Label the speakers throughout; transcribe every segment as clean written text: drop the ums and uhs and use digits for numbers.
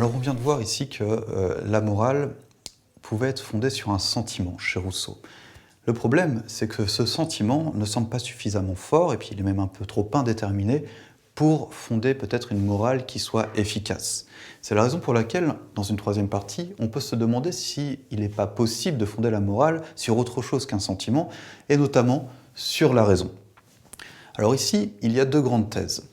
Speaker 1: Alors on vient de voir ici que la morale pouvait être fondée sur un sentiment chez Rousseau. Le problème, c'est que ce sentiment ne semble pas suffisamment fort, et puis il est même un peu trop indéterminé, pour fonder peut-être une morale qui soit efficace. C'est la raison pour laquelle, dans une troisième partie, on peut se demander s'il n'est pas possible de fonder la morale sur autre chose qu'un sentiment, et notamment sur la raison. Alors ici, il y a deux grandes thèses.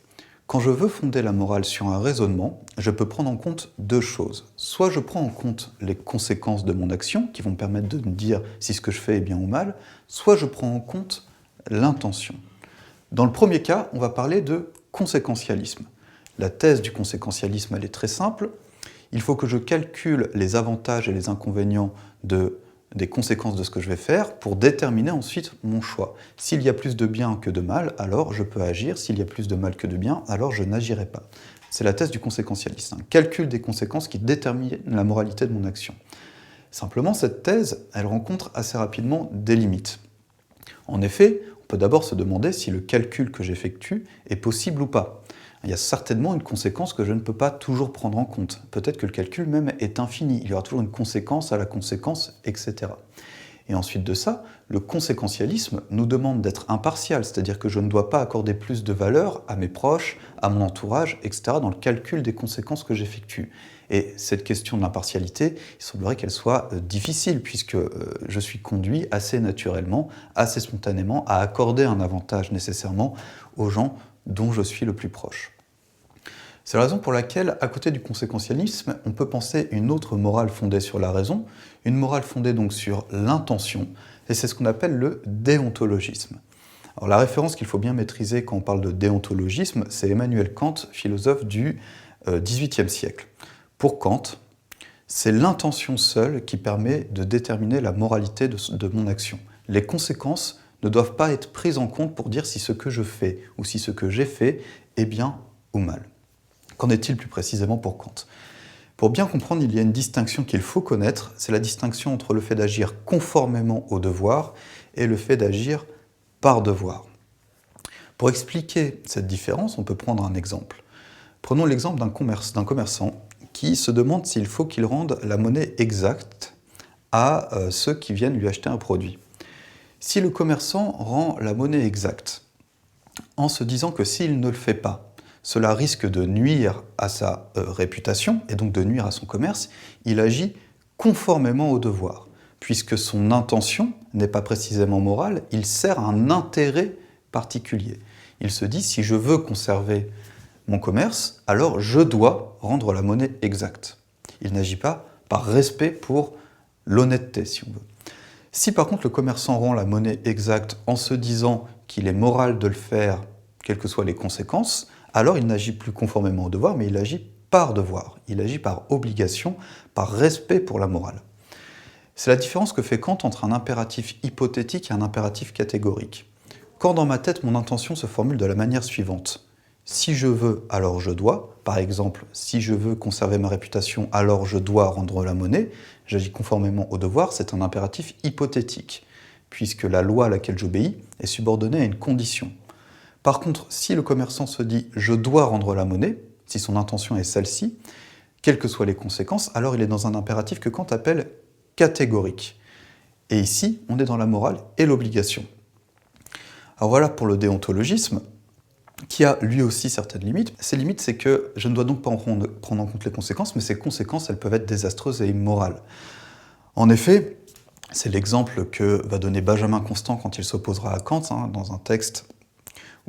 Speaker 1: Quand je veux fonder la morale sur un raisonnement, je peux prendre en compte deux choses. Soit je prends en compte les conséquences de mon action, qui vont me permettre de me dire si ce que je fais est bien ou mal, soit je prends en compte l'intention. Dans le premier cas, on va parler de conséquentialisme. La thèse du conséquentialisme, elle est très simple. Il faut que je calcule les avantages et les inconvénients des conséquences de ce que je vais faire pour déterminer ensuite mon choix. S'il y a plus de bien que de mal, alors je peux agir. S'il y a plus de mal que de bien, alors je n'agirai pas. C'est la thèse du conséquentialisme, un calcul des conséquences qui détermine la moralité de mon action. Simplement, cette thèse, elle rencontre assez rapidement des limites. En effet, on peut d'abord se demander si le calcul que j'effectue est possible ou pas. Il y a certainement une conséquence que je ne peux pas toujours prendre en compte. Peut-être que le calcul même est infini, il y aura toujours une conséquence à la conséquence, etc. Et ensuite de ça, le conséquentialisme nous demande d'être impartial, c'est-à-dire que je ne dois pas accorder plus de valeur à mes proches, à mon entourage, etc. dans le calcul des conséquences que j'effectue. Et cette question de l'impartialité, il semblerait qu'elle soit difficile, puisque je suis conduit assez naturellement, assez spontanément, à accorder un avantage nécessairement aux gens dont je suis le plus proche. C'est la raison pour laquelle, à côté du conséquentialisme, on peut penser une autre morale fondée sur la raison, une morale fondée donc sur l'intention, et c'est ce qu'on appelle le déontologisme. Alors la référence qu'il faut bien maîtriser quand on parle de déontologisme, c'est Emmanuel Kant, philosophe du XVIIIe siècle. Pour Kant, c'est l'intention seule qui permet de déterminer la moralité de mon action. Les conséquences ne doivent pas être prises en compte pour dire si ce que je fais ou si ce que j'ai fait est bien ou mal. Qu'en est-il plus précisément pour Kant ? Pour bien comprendre, il y a une distinction qu'il faut connaître, c'est la distinction entre le fait d'agir conformément au devoir et le fait d'agir par devoir. Pour expliquer cette différence, on peut prendre un exemple. Prenons l'exemple d'un commerçant qui se demande s'il faut qu'il rende la monnaie exacte à ceux qui viennent lui acheter un produit. Si le commerçant rend la monnaie exacte, en se disant que s'il ne le fait pas, cela risque de nuire à sa réputation et donc de nuire à son commerce, il agit conformément au devoir, puisque son intention n'est pas précisément morale, il sert un intérêt particulier. Il se dit, si je veux conserver mon commerce, alors je dois rendre la monnaie exacte. Il n'agit pas par respect pour l'honnêteté, si on veut. Si par contre le commerçant rend la monnaie exacte en se disant qu'il est moral de le faire, quelles que soient les conséquences, alors il n'agit plus conformément au devoir, mais il agit par devoir, il agit par obligation, par respect pour la morale. C'est la différence que fait Kant entre un impératif hypothétique et un impératif catégorique. Quand dans ma tête mon intention se formule de la manière suivante, si je veux, alors je dois. Par exemple, si je veux conserver ma réputation, alors je dois rendre la monnaie. J'agis conformément au devoir, c'est un impératif hypothétique, puisque la loi à laquelle j'obéis est subordonnée à une condition. Par contre, si le commerçant se dit « je dois rendre la monnaie », si son intention est celle-ci, quelles que soient les conséquences, alors il est dans un impératif que Kant appelle catégorique. Et ici, on est dans la morale et l'obligation. Alors voilà pour le déontologisme, qui a lui aussi certaines limites. Ces limites, c'est que je ne dois donc pas prendre en compte les conséquences, mais ces conséquences, elles peuvent être désastreuses et immorales. En effet, c'est l'exemple que va donner Benjamin Constant quand il s'opposera à Kant, dans un texte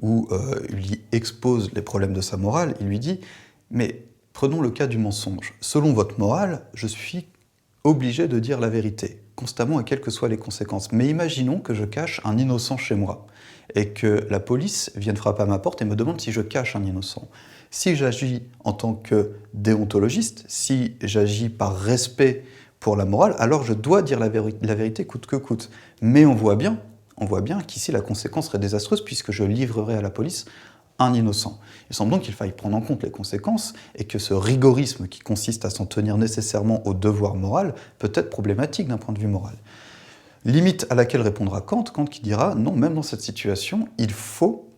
Speaker 1: où il lui expose les problèmes de sa morale. Il lui dit « Mais prenons le cas du mensonge. Selon votre morale, je suis obligé de dire la vérité, constamment et quelles que soient les conséquences. Mais imaginons que je cache un innocent chez moi et que la police vienne frapper à ma porte et me demande si je cache un innocent. Si j'agis en tant que déontologiste, si j'agis par respect pour la morale, alors je dois dire la vérité coûte que coûte. Mais on voit bien qu'ici la conséquence serait désastreuse puisque je livrerai à la police un innocent. Il semble donc qu'il faille prendre en compte les conséquences et que ce rigorisme qui consiste à s'en tenir nécessairement au devoir moral peut être problématique d'un point de vue moral. Limite à laquelle répondra Kant qui dira non, même dans cette situation, il faut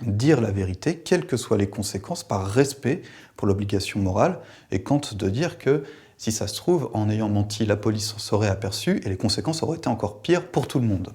Speaker 1: dire la vérité, quelles que soient les conséquences, par respect pour l'obligation morale, et Kant de dire que, si ça se trouve, en ayant menti, la police s'en serait aperçue, et les conséquences auraient été encore pires pour tout le monde.